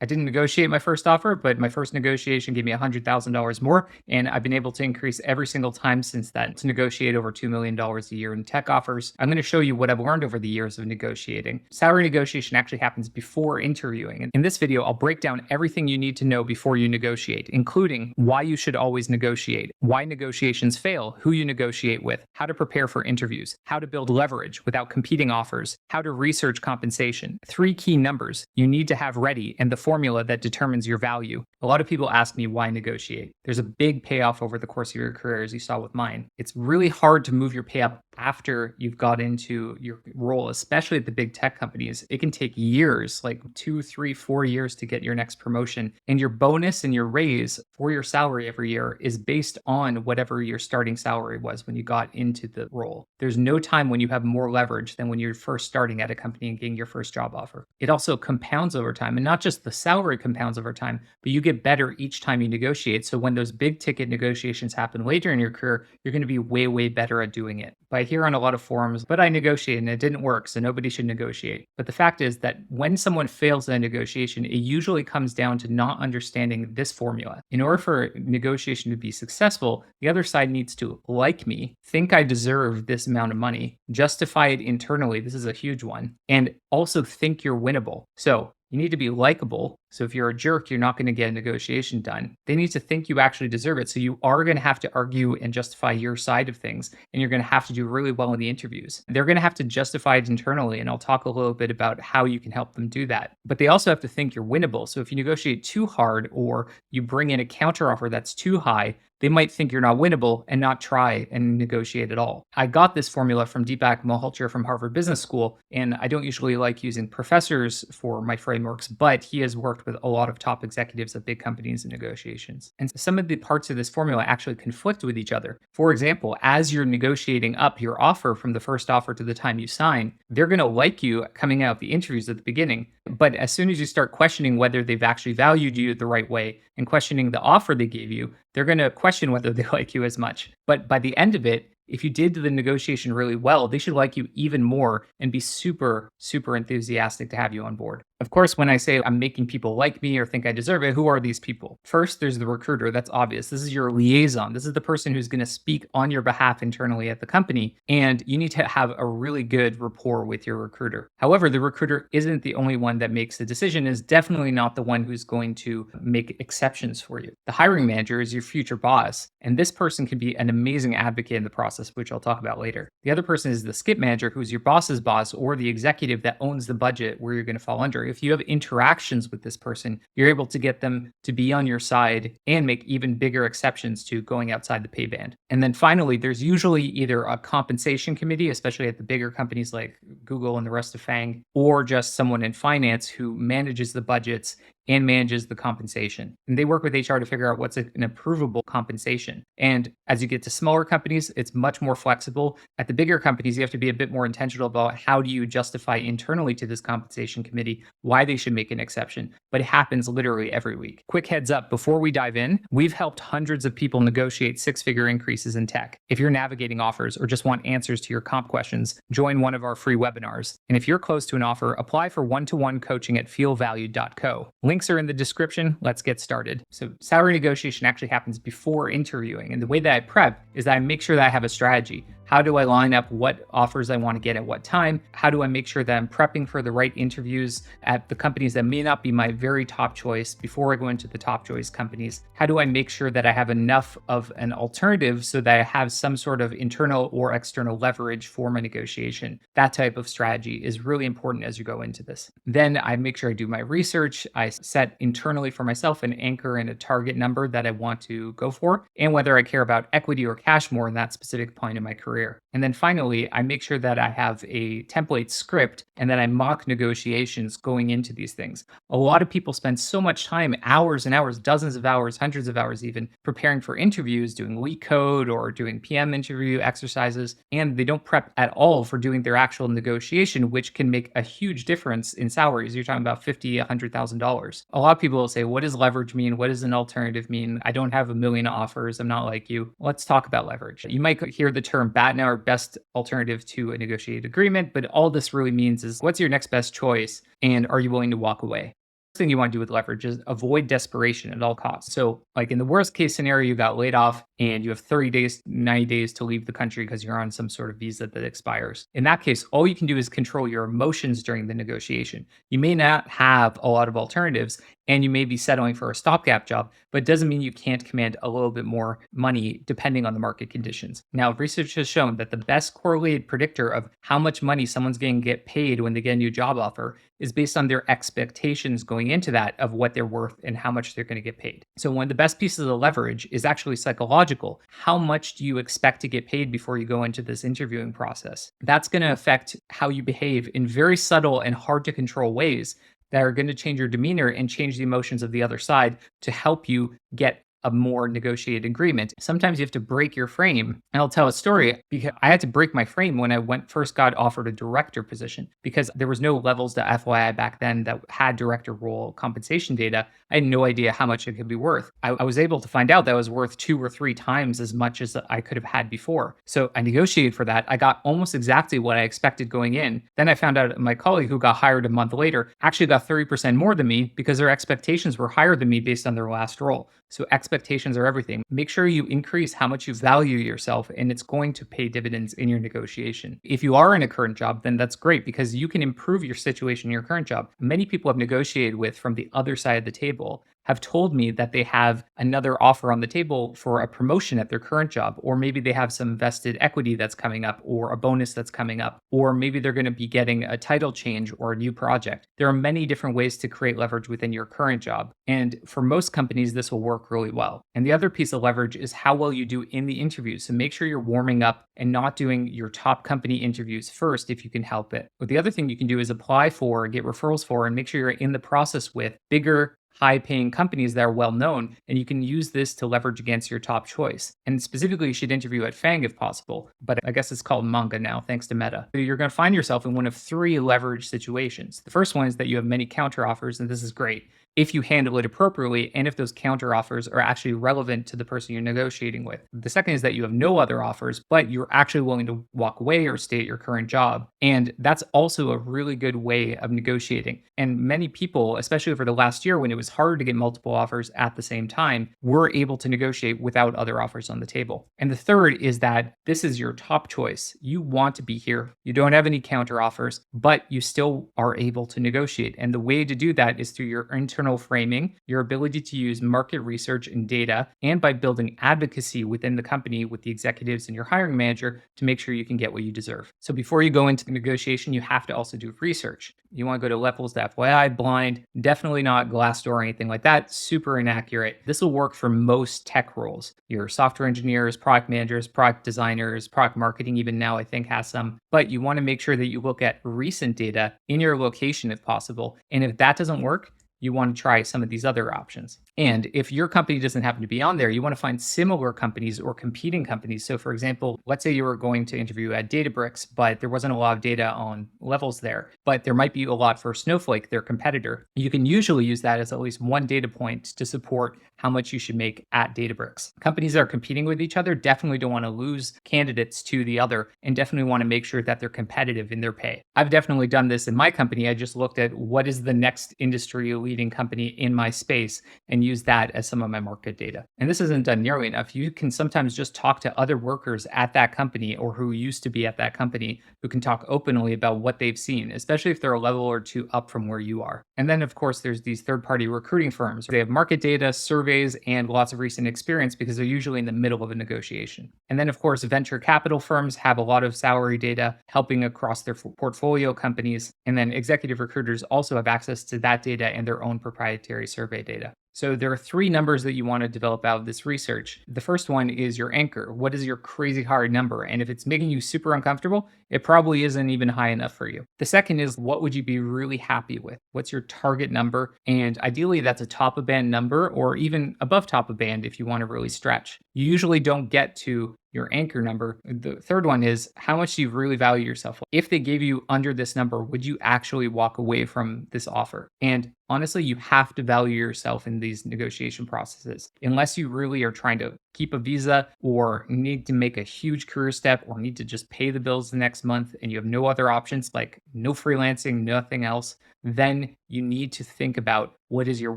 I didn't negotiate my first offer, but my first negotiation gave me $100,000 more. And I've been able to increase every single time since then to negotiate over $2 million a year in tech offers. I'm going to show you what I've learned over the years of negotiating. Salary negotiation actually happens before interviewing. And in this video, I'll break down everything you need to know before you negotiate, including why you should always negotiate, why negotiations fail, who you negotiate with, how to prepare for interviews, how to build leverage without competing offers, how to research compensation, 3 key numbers you need to have ready, and the formula that determines your value. A lot of people ask me why negotiate. There's a big payoff over the course of your career, as you saw with mine. It's really hard to move your pay up after you've got into your role, especially at the big tech companies. It can take years, like 2, 3, 4 years to get your next promotion. And your bonus and your raise for your salary every year is based on whatever your starting salary was when you got into the role. There's no time when you have more leverage than when you're first starting at a company and getting your first job offer. It also compounds over time, and not just the salary compounds over time, but you get better each time you negotiate. So when those big ticket negotiations happen later in your career, you're going to be way, way better at doing it. But I hear on a lot of forums, but I negotiated and it didn't work, so nobody should negotiate. But the fact is that when someone fails in a negotiation, it usually comes down to not understanding this formula. In order for negotiation to be successful, the other side needs to like me, think I deserve this amount of money, justify it internally. This is a huge one. And also think you're winnable. So you need to be likable. So if you're a jerk, you're not going to get a negotiation done. They need to think you actually deserve it. So you are going to have to argue and justify your side of things. And you're going to have to do really well in the interviews. They're going to have to justify it internally. And I'll talk a little bit about how you can help them do that. But they also have to think you're winnable. So if you negotiate too hard or you bring in a counteroffer that's too high, they might think you're not winnable and not try and negotiate at all. I got this formula from Deepak Malhotra from Harvard Business School, and I don't usually like using professors for my frameworks, but he has worked with a lot of top executives of big companies in negotiations. And some of the parts of this formula actually conflict with each other. For example, as you're negotiating up your offer from the first offer to the time you sign, they're going to like you coming out of the interviews at the beginning. But as soon as you start questioning whether they've actually valued you the right way and questioning the offer they gave you, they're going to question whether they like you as much. But by the end of it, if you did the negotiation really well, they should like you even more and be super, super enthusiastic to have you on board. Of course, when I say I'm making people like me or think I deserve it, who are these people? First, there's the recruiter. That's obvious. This is your liaison. This is the person who's going to speak on your behalf internally at the company. And you need to have a really good rapport with your recruiter. However, the recruiter isn't the only one that makes the decision, is definitely not the one who's going to make exceptions for you. The hiring manager is your future boss. And this person can be an amazing advocate in the process, which I'll talk about later. The other person is the skip manager, who's your boss's boss or the executive that owns the budget where you're going to fall under. If you have interactions with this person, you're able to get them to be on your side and make even bigger exceptions to going outside the pay band. And then finally, there's usually either a compensation committee, especially at the bigger companies like Google and the rest of FAANG, or just someone in finance who manages the budgets and manages the compensation. And they work with HR to figure out what's an approvable compensation. And as you get to smaller companies, it's much more flexible. At the bigger companies, you have to be a bit more intentional about how do you justify internally to this compensation committee why they should make an exception. But it happens literally every week. Quick heads up, before we dive in, we've helped hundreds of people negotiate 6-figure increases in tech. If you're navigating offers or just want answers to your comp questions, join one of our free webinars. And if you're close to an offer, apply for one-to-one coaching at feelvalued.co. Links are in the description. Let's get started. So salary negotiation actually happens before interviewing. And the way that I prep is that I make sure that I have a strategy. How do I line up what offers I want to get at what time? How do I make sure that I'm prepping for the right interviews at the companies that may not be my very top choice before I go into the top choice companies? How do I make sure that I have enough of an alternative so that I have some sort of internal or external leverage for my negotiation? That type of strategy is really important as you go into this. Then I make sure I do my research. I set internally for myself an anchor and a target number that I want to go for, and whether I care about equity or cash more in that specific point in my career. And then finally, I make sure that I have a template script and that I mock negotiations going into these things. A lot of people spend so much time, hours and hours, dozens of hours, hundreds of hours even, preparing for interviews, doing leak code or doing PM interview exercises, and they don't prep at all for doing their actual negotiation, which can make a huge difference in salaries. You're talking about $50,000, $100,000. A lot of people will say, what does leverage mean? What does an alternative mean? I don't have a million offers. I'm not like you. Let's talk about leverage. You might hear the term BATNA or best alternative to a negotiated agreement, but all this really means is what's your next best choice and are you willing to walk away? thing you want to do with leverage is avoid desperation at all costs. So, like in the worst case scenario, you got laid off and you have 30 days, 90 days to leave the country because you're on some sort of visa that expires. In that case, all you can do is control your emotions during the negotiation. You may not have a lot of alternatives and you may be settling for a stopgap job, but it doesn't mean you can't command a little bit more money depending on the market conditions. Now, research has shown that the best correlated predictor of how much money someone's going to get paid when they get a new job offer is based on their expectations going into that of what they're worth and how much they're going to get paid. So one of the best pieces of leverage is actually psychological. How much do you expect to get paid before you go into this interviewing process? That's going to affect how you behave in very subtle and hard to control ways that are going to change your demeanor and change the emotions of the other side to help you get a more negotiated agreement. Sometimes you have to break your frame. And I'll tell a story because I had to break my frame when I first got offered a director position because there was no levels to FYI back then that had director role compensation data. I had no idea how much it could be worth. I was able to find out that it was worth 2 or 3 times as much as I could have had before. So I negotiated for that. I got almost exactly what I expected going in. Then I found out my colleague who got hired a month later actually got 30% more than me because their expectations were higher than me based on their last role. So expectations are everything. Make sure you increase how much you value yourself, and it's going to pay dividends in your negotiation. If you are in a current job, then that's great because you can improve your situation in your current job. Many people I've negotiated with from the other side of the table have told me that they have another offer on the table for a promotion at their current job, or maybe they have some vested equity that's coming up, or a bonus that's coming up, or maybe they're going to be getting a title change or a new project. There are many different ways to create leverage within your current job. And for most companies, this will work really well. And the other piece of leverage is how well you do in the interview. So make sure you're warming up and not doing your top company interviews first if you can help it. But the other thing you can do is apply for, get referrals for, and make sure you're in the process with bigger high-paying companies that are well-known, and you can use this to leverage against your top choice. And specifically, you should interview at FAANG if possible, but I guess it's called Manga now, thanks to Meta. So you're going to find yourself in one of 3 leverage situations. The first one is that you have many counteroffers, and this is great if you handle it appropriately and if those counteroffers are actually relevant to the person you're negotiating with. The second is that you have no other offers, but you're actually willing to walk away or stay at your current job. And that's also a really good way of negotiating. And many people, especially over the last year when it was harder to get multiple offers at the same time, were able to negotiate without other offers on the table. And the third is that this is your top choice. You want to be here. You don't have any counteroffers, but you still are able to negotiate. And the way to do that is through your internal framing, your ability to use market research and data, and by building advocacy within the company with the executives and your hiring manager to make sure you can get what you deserve. So before you go into the negotiation, you have to also do research. You want to go to levels to FYI, blind, definitely not Glassdoor or anything like that, super inaccurate. This will work for most tech roles. Your software engineers, product managers, product designers, product marketing even now I think has some, but you want to make sure that you look at recent data in your location if possible. And if that doesn't work, you want to try some of these other options. And if your company doesn't happen to be on there, you want to find similar companies or competing companies. So for example, let's say you were going to interview at Databricks, but there wasn't a lot of data on levels there, but there might be a lot for Snowflake, their competitor. You can usually use that as at least one data point to support how much you should make at Databricks. Companies that are competing with each other definitely don't want to lose candidates to the other and definitely want to make sure that they're competitive in their pay. I've definitely done this in my company. I just looked at what is the next industry leading company in my space and use that as some of my market data. And this isn't done nearly enough. You can sometimes just talk to other workers at that company or who used to be at that company who can talk openly about what they've seen, especially if they're a level or 2 up from where you are. And then of course, there's these third-party recruiting firms. They have market data, surveys, and lots of recent experience because they're usually in the middle of a negotiation. And then of course, venture capital firms have a lot of salary data helping across their portfolio companies. And then executive recruiters also have access to that data and their own proprietary survey data. So there are 3 numbers that you want to develop out of this research. The first one is your anchor. What is your crazy hard number? And if it's making you super uncomfortable, it probably isn't even high enough for you. The second is what would you be really happy with? What's your target number? And ideally that's a top of band number or even above top of band if you want to really stretch. You usually don't get to your anchor number. The third one is how much do you really value yourself? If they gave you under this number, would you actually walk away from this offer? And honestly, you have to value yourself in these negotiation processes. Unless you really are trying to keep a visa or need to make a huge career step or need to just pay the bills the next month and you have no other options, like no freelancing, nothing else, then you need to think about what is your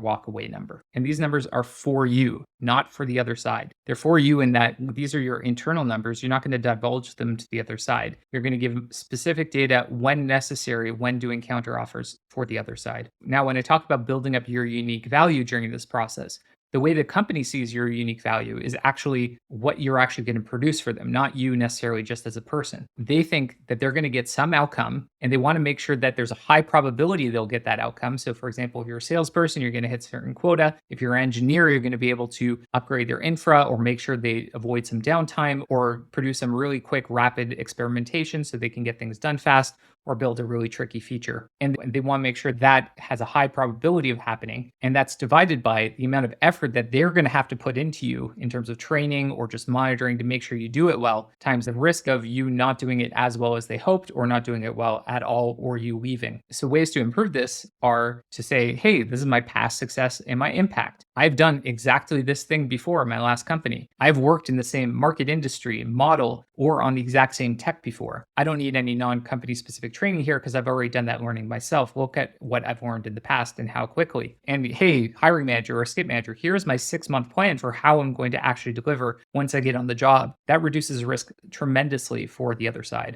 walkaway number. And these numbers are for you, not for the other side. They're for you in that these are your internal numbers. You're not going to divulge them to the other side. You're going to give specific data when necessary when doing counteroffers for the other side. Now, when I talk about building up your unique value during this process, the way the company sees your unique value is actually what you're actually going to produce for them, not you necessarily just as a person. They think that they're going to get some outcome and they want to make sure that there's a high probability they'll get that outcome. So, for example, if you're a salesperson, you're going to hit certain quota. If you're an engineer, you're going to be able to upgrade their infra or make sure they avoid some downtime or produce some really quick, rapid experimentation so they can get things done fast or build a really tricky feature. And they want to make sure that has a high probability of happening. And that's divided by the amount of effort that they're going to have to put into you in terms of training or just monitoring to make sure you do it well, times the risk of you not doing it as well as they hoped or not doing it well at all or you leaving. So ways to improve this are to say, hey, this is my past success and my impact. I've done exactly this thing before in my last company. I've worked in the same market industry, model, or on the exact same tech before. I don't need any non-company specific training here because I've already done that learning myself. Look at what I've learned in the past and how quickly. And hey, hiring manager or skip manager, here's my 6-month plan for how I'm going to actually deliver once I get on the job. That reduces risk tremendously for the other side.